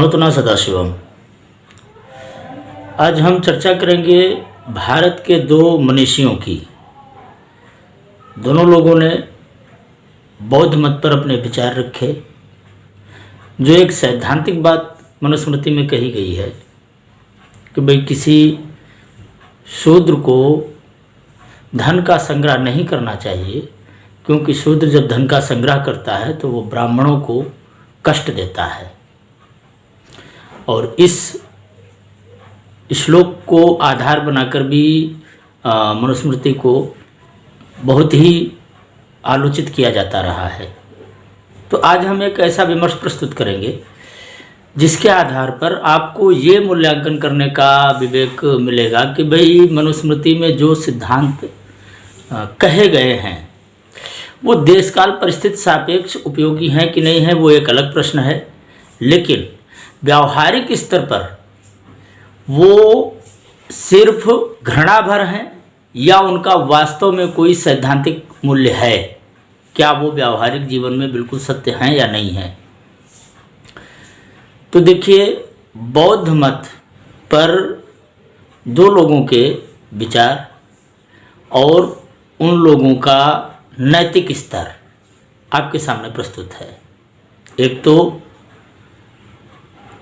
प्रणोतना सदाशिवम। आज हम चर्चा करेंगे भारत के दो मनीषियों की। दोनों लोगों ने बौद्ध मत पर अपने विचार रखे। जो एक सैद्धांतिक बात मनुस्मृति में कही गई है कि भाई किसी शूद्र को धन का संग्रह नहीं करना चाहिए, क्योंकि शूद्र जब धन का संग्रह करता है तो वो ब्राह्मणों को कष्ट देता है। और इस श्लोक को आधार बनाकर भी मनुस्मृति को बहुत ही आलोचित किया जाता रहा है। तो आज हम एक ऐसा विमर्श प्रस्तुत करेंगे जिसके आधार पर आपको ये मूल्यांकन करने का विवेक मिलेगा कि भाई मनुस्मृति में जो सिद्धांत कहे गए हैं वो देशकाल परिस्थिति सापेक्ष उपयोगी हैं कि नहीं है, वो एक अलग प्रश्न है। लेकिन व्यावहारिक स्तर पर वो सिर्फ घृणा भर हैं या उनका वास्तव में कोई सैद्धांतिक मूल्य है, क्या वो व्यावहारिक जीवन में बिल्कुल सत्य हैं या नहीं है। तो देखिए, बौद्ध मत पर दो लोगों के विचार और उन लोगों का नैतिक स्तर आपके सामने प्रस्तुत है। एक तो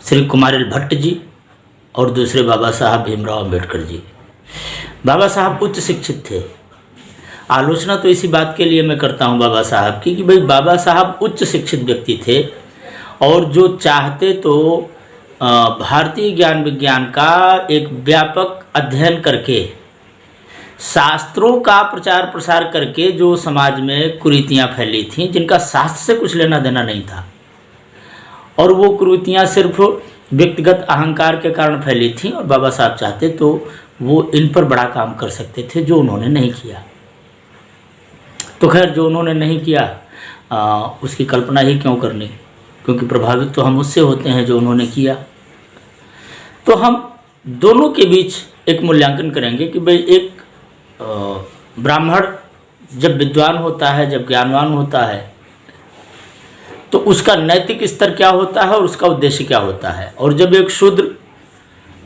श्री कुमारिल भट्ट जी और दूसरे बाबा साहब भीमराव अंबेडकर जी। बाबा साहब उच्च शिक्षित थे। आलोचना तो इसी बात के लिए मैं करता हूँ बाबा साहब की कि भाई बाबा साहब उच्च शिक्षित व्यक्ति थे और जो चाहते तो भारतीय ज्ञान विज्ञान का एक व्यापक अध्ययन करके, शास्त्रों का प्रचार प्रसार करके जो समाज में कुरीतियाँ फैली थीं जिनका शास्त्र से कुछ लेना देना नहीं था, और वो कुरीतियाँ सिर्फ व्यक्तिगत अहंकार के कारण फैली थीं, और बाबा साहब चाहते तो वो इन पर बड़ा काम कर सकते थे, जो उन्होंने नहीं किया। तो खैर, जो उन्होंने नहीं किया उसकी कल्पना ही क्यों करनी, क्योंकि प्रभावित तो हम उससे होते हैं जो उन्होंने किया। तो हम दोनों के बीच एक मूल्यांकन करेंगे कि भाई एक ब्राह्मण जब विद्वान होता है, जब ज्ञानवान होता है, तो उसका नैतिक स्तर क्या होता है और उसका उद्देश्य क्या होता है। और जब एक शूद्र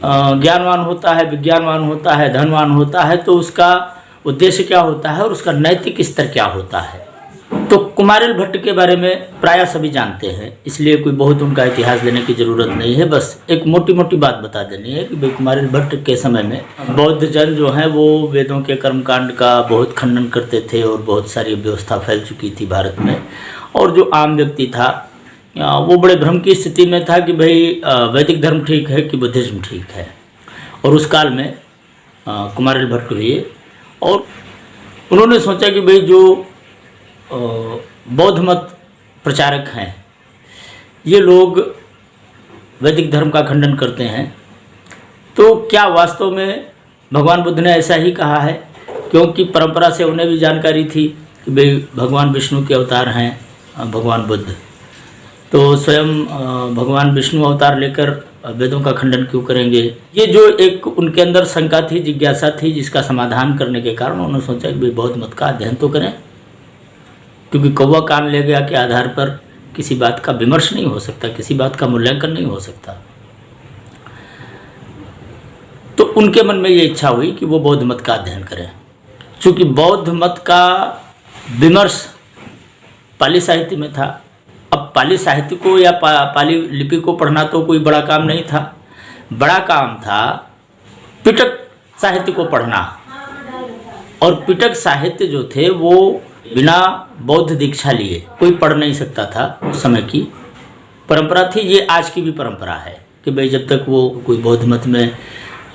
ज्ञानवान होता है, विज्ञानवान होता है, धनवान होता है, तो उसका उद्देश्य क्या होता है और उसका नैतिक स्तर क्या होता है। तो कुमारिल भट्ट के बारे में प्रायः सभी जानते हैं, इसलिए कोई बहुत उनका इतिहास देने की ज़रूरत नहीं है। बस एक मोटी मोटी बात बता देनी है कि भाई कुमारिल भट्ट के समय में बौद्ध जन जो हैं वो वेदों के कर्मकांड का बहुत खंडन करते थे और बहुत सारी व्यवस्था फैल चुकी थी भारत में। और जो आम व्यक्ति था वो बड़े भ्रम की स्थिति में था कि भाई वैदिक धर्म ठीक है कि बुद्धिज्म ठीक है। और उस काल में कुमारिल भट्ट हुए और उन्होंने सोचा कि भाई जो बौद्ध मत प्रचारक हैं ये लोग वैदिक धर्म का खंडन करते हैं, तो क्या वास्तव में भगवान बुद्ध ने ऐसा ही कहा है? क्योंकि परंपरा से उन्हें भी जानकारी थी कि भाई भगवान विष्णु के अवतार हैं भगवान बुद्ध, तो स्वयं भगवान विष्णु अवतार लेकर वेदों का खंडन क्यों करेंगे। ये जो एक उनके अंदर शंका थी, जिज्ञासा थी, जिसका समाधान करने के कारण उन्होंने सोचा कि भाई बौद्ध मत का अध्ययन तो करें, क्योंकि कौवा कान ले गया के आधार पर किसी बात का विमर्श नहीं हो सकता, किसी बात का मूल्यांकन नहीं हो सकता। तो उनके मन में ये इच्छा हुई कि वो बौद्ध मत का अध्ययन करें। चूँकि बौद्ध मत का विमर्श पाली साहित्य में था। अब पाली साहित्य को या पाली लिपि को पढ़ना तो कोई बड़ा काम नहीं था, बड़ा काम था पिटक साहित्य को पढ़ना। और पिटक साहित्य जो थे वो बिना बौद्ध दीक्षा लिए कोई पढ़ नहीं सकता था। उस समय की परंपरा थी, ये आज की भी परंपरा है कि भाई जब तक वो कोई बौद्ध मत में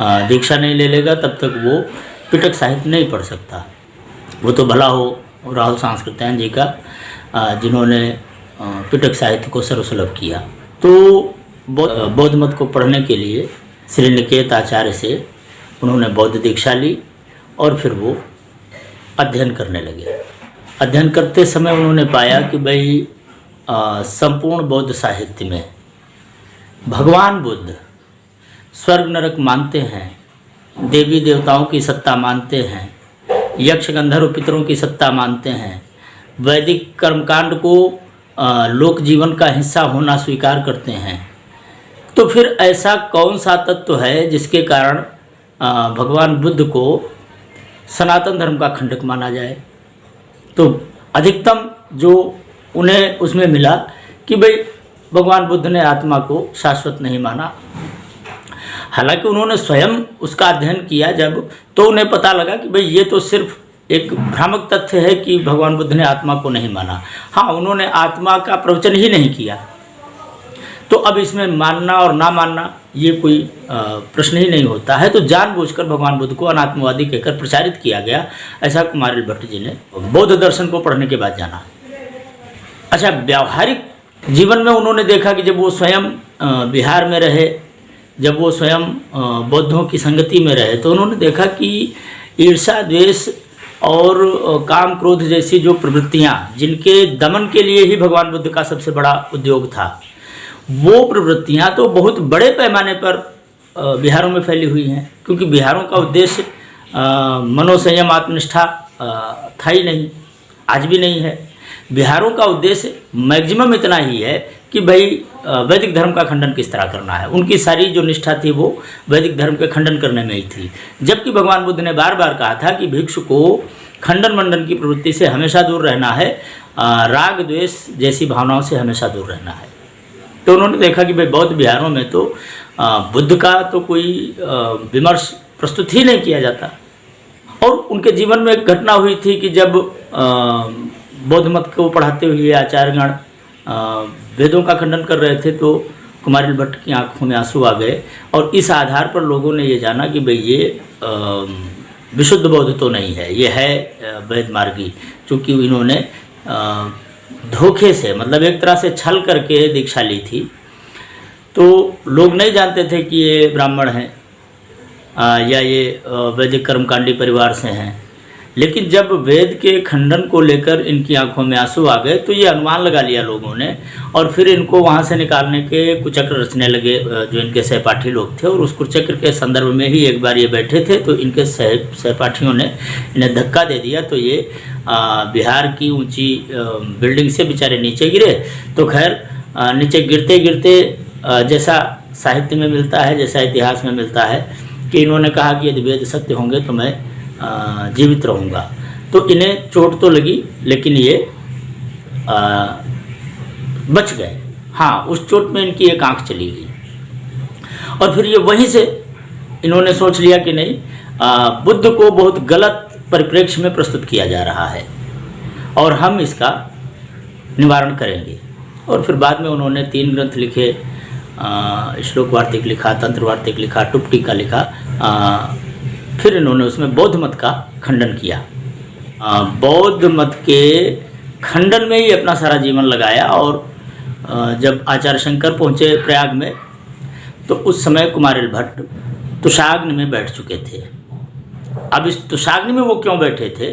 दीक्षा नहीं ले लेगा तब तक वो पिटक साहित्य नहीं पढ़ सकता। वो तो भला हो राहुल सांस्कृत्यायन जी का जिन्होंने पिटक साहित्य को सर्वसुलभ किया। तो बौद्ध मत को पढ़ने के लिए श्री निकेत आचार्य से उन्होंने बौद्ध दीक्षा ली और फिर वो अध्ययन करने लगे। अध्ययन करते समय उन्होंने पाया कि भाई संपूर्ण बौद्ध साहित्य में भगवान बुद्ध स्वर्ग नरक मानते हैं, देवी देवताओं की सत्ता मानते हैं, यक्ष गंधर्व पितरों की सत्ता मानते हैं, वैदिक कर्मकांड को लोक जीवन का हिस्सा होना स्वीकार करते हैं, तो फिर ऐसा कौन सा तत्व है जिसके कारण भगवान बुद्ध को सनातन धर्म का खंडक माना जाए? तो अधिकतम जो उन्हें उसमें मिला कि भाई भगवान बुद्ध ने आत्मा को शाश्वत नहीं माना। हालांकि उन्होंने स्वयं उसका अध्ययन किया जब, तो उन्हें पता लगा कि भाई ये तो सिर्फ एक भ्रामक तथ्य है कि भगवान बुद्ध ने आत्मा को नहीं माना। हाँ, उन्होंने आत्मा का प्रवचन ही नहीं किया। तो अब इसमें मानना और ना मानना ये कोई प्रश्न ही नहीं होता है। तो जानबूझकर भगवान बुद्ध को अनात्मवादी कहकर प्रचारित किया गया, ऐसा कुमारिल भट्ट जी ने बौद्ध दर्शन को पढ़ने के बाद जाना। अच्छा, व्यावहारिक जीवन में उन्होंने देखा कि जब वो स्वयं बिहार में रहे, जब वो स्वयं बौद्धों की संगति में रहे, तो उन्होंने देखा कि ईर्ष्या, द्वेष और काम क्रोध जैसी जो प्रवृत्तियाँ, जिनके दमन के लिए ही भगवान बुद्ध का सबसे बड़ा उद्योग था, वो प्रवृत्तियाँ तो बहुत बड़े पैमाने पर बिहारों में फैली हुई हैं। क्योंकि बिहारों का उद्देश्य मनोसंयम, आत्मनिष्ठा था ही नहीं, आज भी नहीं है। बिहारों का उद्देश्य मैक्सिमम इतना ही है कि भाई वैदिक धर्म का खंडन किस तरह करना है। उनकी सारी जो निष्ठा थी वो वैदिक धर्म के खंडन करने में ही थी। जबकि भगवान बुद्ध ने बार बार कहा था कि भिक्षु को खंडन मंडन की प्रवृत्ति से हमेशा दूर रहना है, राग द्वेष जैसी भावनाओं से हमेशा दूर रहना है। तो उन्होंने देखा कि भाई बौद्ध बिहारों में तो बुद्ध का तो कोई विमर्श प्रस्तुत ही नहीं किया जाता। और उनके जीवन में एक घटना हुई थी कि जब बौद्ध मत को पढ़ाते हुए आचार्यगण वेदों का खंडन कर रहे थे, तो कुमारिल भट्ट की आंखों में आंसू आ गए। और इस आधार पर लोगों ने ये जाना कि भाई ये विशुद्ध बौद्ध तो नहीं है, ये है वैद मार्गी। चूँकि इन्होंने धोखे से, मतलब एक तरह से छल करके दीक्षा ली थी, तो लोग नहीं जानते थे कि ये ब्राह्मण हैं या ये वैदिक कर्मकांडी परिवार से हैं। लेकिन जब वेद के खंडन को लेकर इनकी आंखों में आंसू आ गए, तो ये अनुमान लगा लिया लोगों ने, और फिर इनको वहाँ से निकालने के कुचक्र रचने लगे जो इनके सहपाठी लोग थे। और उस कुचक्र के संदर्भ में ही एक बार ये बैठे थे, तो इनके सहपाठियों ने इन्हें धक्का दे दिया, तो ये बिहार की ऊंची बिल्डिंग से बेचारे नीचे गिरे। तो खैर नीचे गिरते गिरते जैसा साहित्य में मिलता है, जैसा इतिहास में मिलता है कि इन्होंने कहा कि यदि वेद सत्य होंगे तो मैं जीवित रहूँगा। तो इन्हें चोट तो लगी, लेकिन ये बच गए। हाँ, उस चोट में इनकी एक आंख चली गई। और फिर ये वहीं से इन्होंने सोच लिया कि नहीं, बुद्ध को बहुत गलत परिप्रेक्ष्य में प्रस्तुत किया जा रहा है और हम इसका निवारण करेंगे। और फिर बाद में उन्होंने 3 ग्रंथ लिखे, श्लोक वार्तिक लिखा, तंत्र वार्तिक लिखा, टुकटिका लिखा। फिर इन्होंने उसमें बौद्ध मत का खंडन किया। बौद्ध मत के खंडन में ही अपना सारा जीवन लगाया। और जब आचार्य शंकर पहुँचे प्रयाग में, तो उस समय कुमारिल भट्ट तुषाग्नि में बैठ चुके थे। अब इस तुषाग्नि में वो क्यों बैठे थे?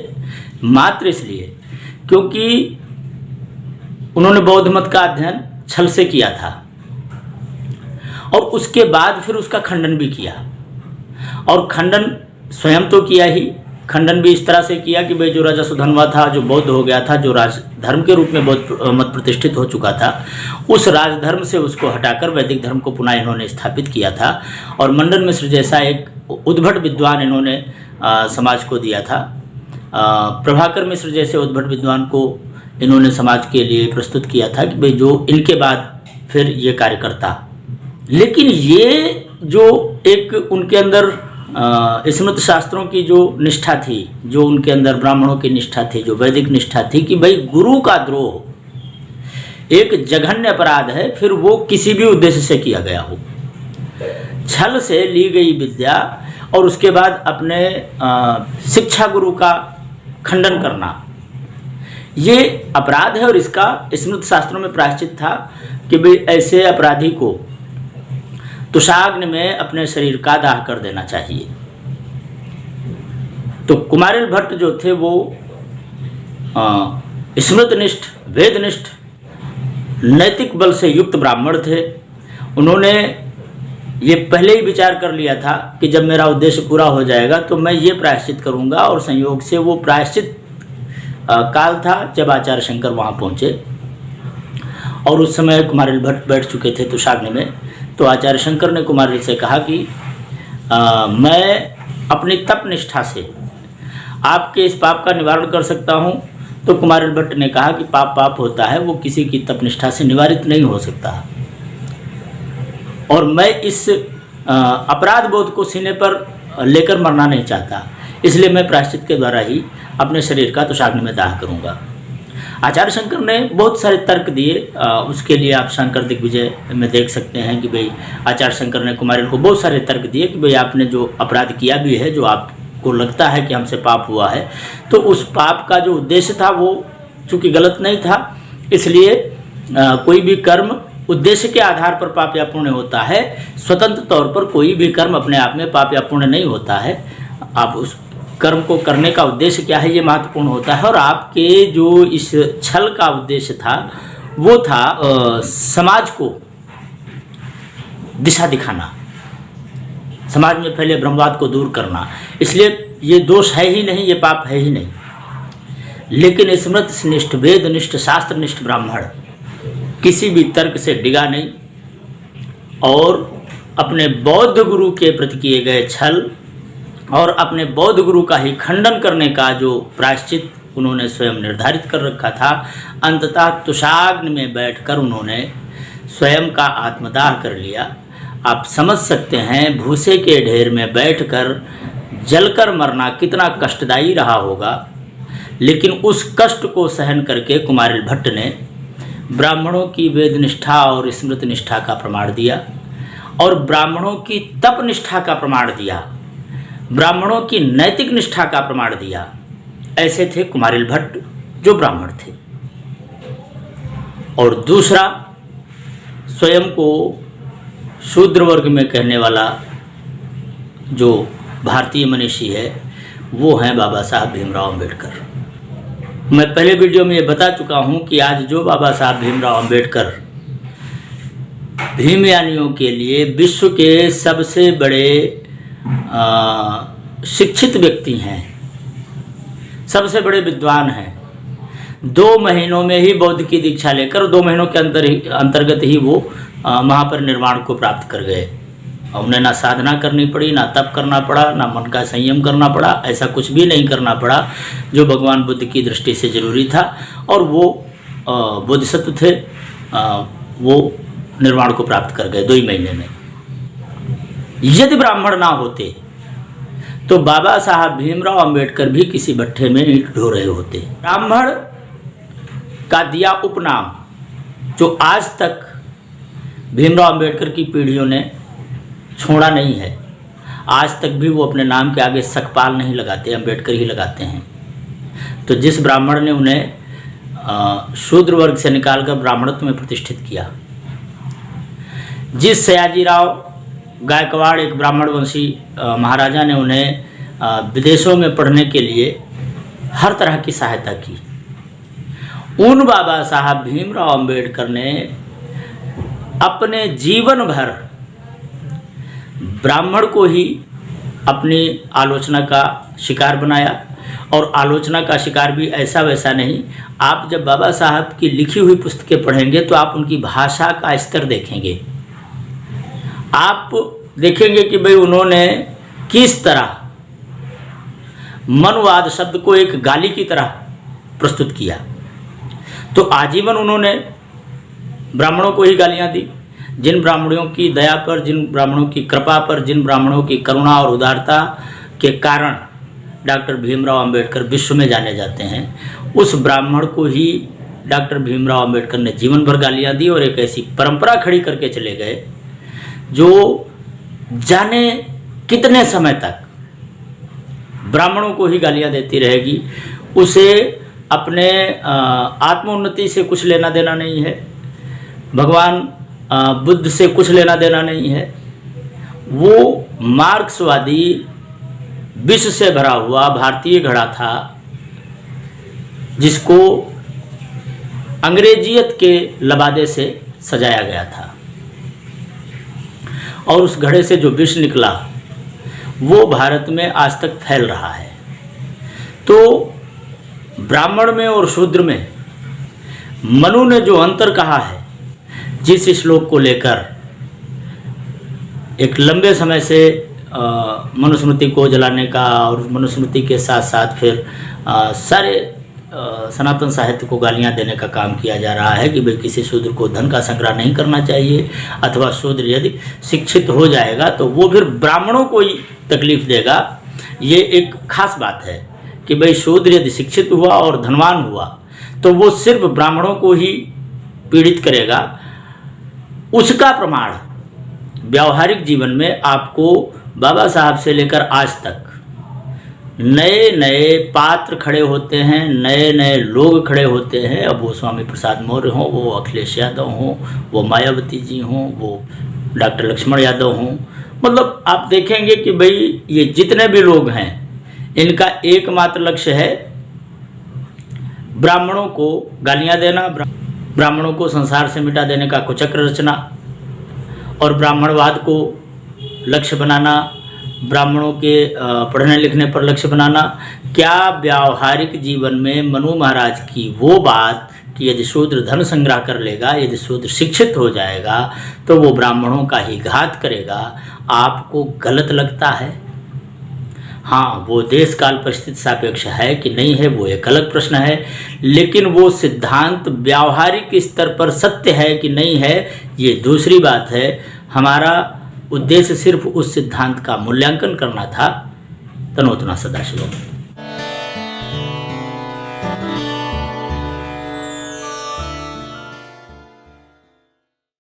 मात्र इसलिए क्योंकि उन्होंने बौद्ध मत का अध्ययन छल से किया था, और उसके बाद फिर उसका खंडन भी किया। और खंडन स्वयं तो किया ही, खंडन भी इस तरह से किया कि भाई जो राजा सुधन्वा था, जो बौद्ध हो गया था, जो राजधर्म के रूप में बौद्ध मत प्रतिष्ठित हो चुका था, उस राजधर्म से उसको हटाकर वैदिक धर्म को पुनः इन्होंने स्थापित किया था। और मंडन मिश्र जैसा एक उद्भट विद्वान इन्होंने समाज को दिया था। प्रभाकर मिश्र जैसे उद्भट विद्वान को इन्होंने समाज के लिए प्रस्तुत किया था कि भाई जो इनके बाद फिर ये कार्य करता। लेकिन ये जो एक उनके अंदर स्मृत शास्त्रों की जो निष्ठा थी, जो उनके अंदर ब्राह्मणों की निष्ठा थी, जो वैदिक निष्ठा थी कि भाई गुरु का द्रोह एक जघन्य अपराध है, फिर वो किसी भी उद्देश्य से किया गया हो। छल से ली गई विद्या और उसके बाद अपने शिक्षा गुरु का खंडन करना, ये अपराध है। और इसका स्मृत शास्त्रों में प्रायश्चित था कि भाई ऐसे अपराधी को तुषाग्नि में अपने शरीर का दाह कर देना चाहिए। तो कुमारिल भट्ट जो थे वो स्मृतनिष्ठ, वेदनिष्ठ, नैतिक बल से युक्त ब्राह्मण थे। उन्होंने ये पहले ही विचार कर लिया था कि जब मेरा उद्देश्य पूरा हो जाएगा तो मैं ये प्रायश्चित करूंगा। और संयोग से वो प्रायश्चित काल था जब आचार्य शंकर वहाँ पहुँचे, और उस समय कुमारिल भट्ट बैठ चुके थे तुषाग्नि में। तो आचार्य शंकर ने कुमारिल से कहा कि मैं अपनी तप निष्ठा से आपके इस पाप का निवारण कर सकता हूँ। तो कुमारिल भट्ट ने कहा कि पाप पाप होता है, वो किसी की तप निष्ठा से निवारित नहीं हो सकता, और मैं इस अपराध बोध को सीने पर लेकर मरना नहीं चाहता, इसलिए मैं प्रायश्चित के द्वारा ही अपने शरीर का तुषाग्नि में दाह करूँगा। आचार्य शंकर ने बहुत सारे तर्क दिए। उसके लिए आप शंकर दिग्विजय में देख सकते हैं कि भाई आचार्य शंकर ने कुमारिल को बहुत सारे तर्क दिए कि भाई आपने जो अपराध किया भी है, जो आपको लगता है कि हमसे पाप हुआ है, तो उस पाप का जो उद्देश्य था वो चूँकि गलत नहीं था, इसलिए कोई भी कर्म उद्देश्य के आधार पर पाप या पुण्य होता है। स्वतंत्र तौर पर कोई भी कर्म अपने आप में पाप या पुण्य नहीं होता है। आप उस कर्म को करने का उद्देश्य क्या है, ये महत्वपूर्ण होता है। और आपके जो इस छल का उद्देश्य था वो था समाज को दिशा दिखाना, समाज में फैले भ्रमवाद को दूर करना। इसलिए ये दोष है ही नहीं, ये पाप है ही नहीं। लेकिन स्मृतिनिष्ठ, वेदनिष्ठ, शास्त्रनिष्ठ ब्राह्मण किसी भी तर्क से डिगा नहीं, और अपने बौद्ध गुरु के प्रति किए गए छल और अपने बौद्ध गुरु का ही खंडन करने का जो प्रायश्चित उन्होंने स्वयं निर्धारित कर रखा था, अंततः तुषाग्नि में बैठकर उन्होंने स्वयं का आत्मदाह कर लिया। आप समझ सकते हैं भूसे के ढेर में बैठकर जलकर मरना कितना कष्टदायी रहा होगा। लेकिन उस कष्ट को सहन करके कुमारिल भट्ट ने ब्राह्मणों की वेद निष्ठा और स्मृति निष्ठा का प्रमाण दिया, और ब्राह्मणों की तप निष्ठा का प्रमाण दिया, ब्राह्मणों की नैतिक निष्ठा का प्रमाण दिया। ऐसे थे कुमारिल भट्ट जो ब्राह्मण थे। और दूसरा, स्वयं को शूद्र वर्ग में कहने वाला जो भारतीय मनीषी है वो हैं बाबा साहब भीमराव अम्बेडकर। मैं पहले वीडियो में ये बता चुका हूँ कि आज जो बाबा साहब भीमराव अम्बेडकर भीमयानियों के लिए विश्व के सबसे बड़े शिक्षित व्यक्ति हैं, सबसे बड़े विद्वान हैं, 2 महीनों में ही बौद्ध की दीक्षा लेकर 2 महीनों के अंतर्गत ही वो महापरिनिर्वाण को प्राप्त कर गए। उन्हें ना साधना करनी पड़ी, ना तप करना पड़ा, ना मन का संयम करना पड़ा, ऐसा कुछ भी नहीं करना पड़ा जो भगवान बुद्ध की दृष्टि से जरूरी था। और वो बोधिसत्व थे, वो निर्वाण को प्राप्त कर गए 2 ही महीने में। यदि ब्राह्मण ना होते तो बाबा साहब भीमराव अम्बेडकर भी किसी भट्ठे में ईंट ढो रहे होते। ब्राह्मण का दिया उपनाम जो आज तक भीमराव अम्बेडकर की पीढ़ियों ने छोड़ा नहीं है, आज तक भी वो अपने नाम के आगे सकपाल नहीं लगाते, अम्बेडकर ही लगाते हैं। तो जिस ब्राह्मण ने उन्हें शूद्र वर्ग से निकालकर ब्राह्मणत्व में प्रतिष्ठित किया, जिस सयाजीराव गायकवाड़ एक ब्राह्मण वंशी महाराजा ने उन्हें विदेशों में पढ़ने के लिए हर तरह की सहायता की, उन बाबा साहब भीमराव अम्बेडकर ने अपने जीवन भर ब्राह्मण को ही अपनी आलोचना का शिकार बनाया। और आलोचना का शिकार भी ऐसा वैसा नहीं। आप जब बाबा साहब की लिखी हुई पुस्तकें पढ़ेंगे तो आप उनकी भाषा का स्तर देखेंगे। आप देखेंगे कि भाई उन्होंने किस तरह मनवाद शब्द को एक गाली की तरह प्रस्तुत किया। तो आजीवन उन्होंने ब्राह्मणों को ही गालियां दी। जिन ब्राह्मणों की दया पर, जिन ब्राह्मणों की कृपा पर, जिन ब्राह्मणों की करुणा और उदारता के कारण डॉक्टर भीमराव अम्बेडकर विश्व में जाने जाते हैं, उस ब्राह्मण को ही डॉक्टर भीमराव अम्बेडकर ने जीवन भर गालियां दी और एक ऐसी परंपरा खड़ी करके चले गए जो जाने कितने समय तक ब्राह्मणों को ही गालियां देती रहेगी। उसे अपने आत्मोन्नति से कुछ लेना देना नहीं है, भगवान बुद्ध से कुछ लेना देना नहीं है। वो मार्क्सवादी विष से भरा हुआ भारतीय घड़ा था जिसको अंग्रेजियत के लबादे से सजाया गया था, और उस घड़े से जो विष निकला वो भारत में आज तक फैल रहा है। तो ब्राह्मण में और शूद्र में मनु ने जो अंतर कहा है जिस श्लोक को लेकर एक लंबे समय से मनुस्मृति को जलाने का और मनुस्मृति के साथ साथ फिर सारे सनातन साहित्य को गालियां देने का काम किया जा रहा है कि भाई किसी शूद्र को धन का संग्रह नहीं करना चाहिए, अथवा शूद्र यदि शिक्षित हो जाएगा तो वो फिर ब्राह्मणों को ही तकलीफ देगा। ये एक खास बात है कि भाई शूद्र यदि शिक्षित हुआ और धनवान हुआ तो वो सिर्फ ब्राह्मणों को ही पीड़ित करेगा। उसका प्रमाण व्यावहारिक जीवन में आपको बाबा साहब से लेकर आज तक नए नए पात्र खड़े होते हैं, नए नए लोग खड़े होते हैं। अब वो स्वामी प्रसाद मौर्य हों, वो अखिलेश यादव हों, वो मायावती जी हों, वो डॉक्टर लक्ष्मण यादव हों, मतलब आप देखेंगे कि भाई ये जितने भी लोग हैं इनका एकमात्र लक्ष्य है ब्राह्मणों को गालियां देना, ब्राह्मणों को संसार से मिटा देने का कुचक्र रचना और ब्राह्मणवाद को लक्ष्य बनाना, ब्राह्मणों के पढ़ने लिखने पर लक्ष्य बनाना। क्या व्यावहारिक जीवन में मनु महाराज की वो बात कि यदि शूद्र धन संग्रह कर लेगा, यदि शूद्र शिक्षित हो जाएगा तो वो ब्राह्मणों का ही घात करेगा, आपको गलत लगता है? हाँ, वो देश काल परिस्थिति सापेक्ष है कि नहीं है वो एक अलग प्रश्न है, लेकिन वो सिद्धांत व्यावहारिक स्तर पर सत्य है कि नहीं है ये दूसरी बात है। हमारा उद्देश्य सिर्फ उस सिद्धांत का मूल्यांकन करना था। तनोतना सदाशिवम।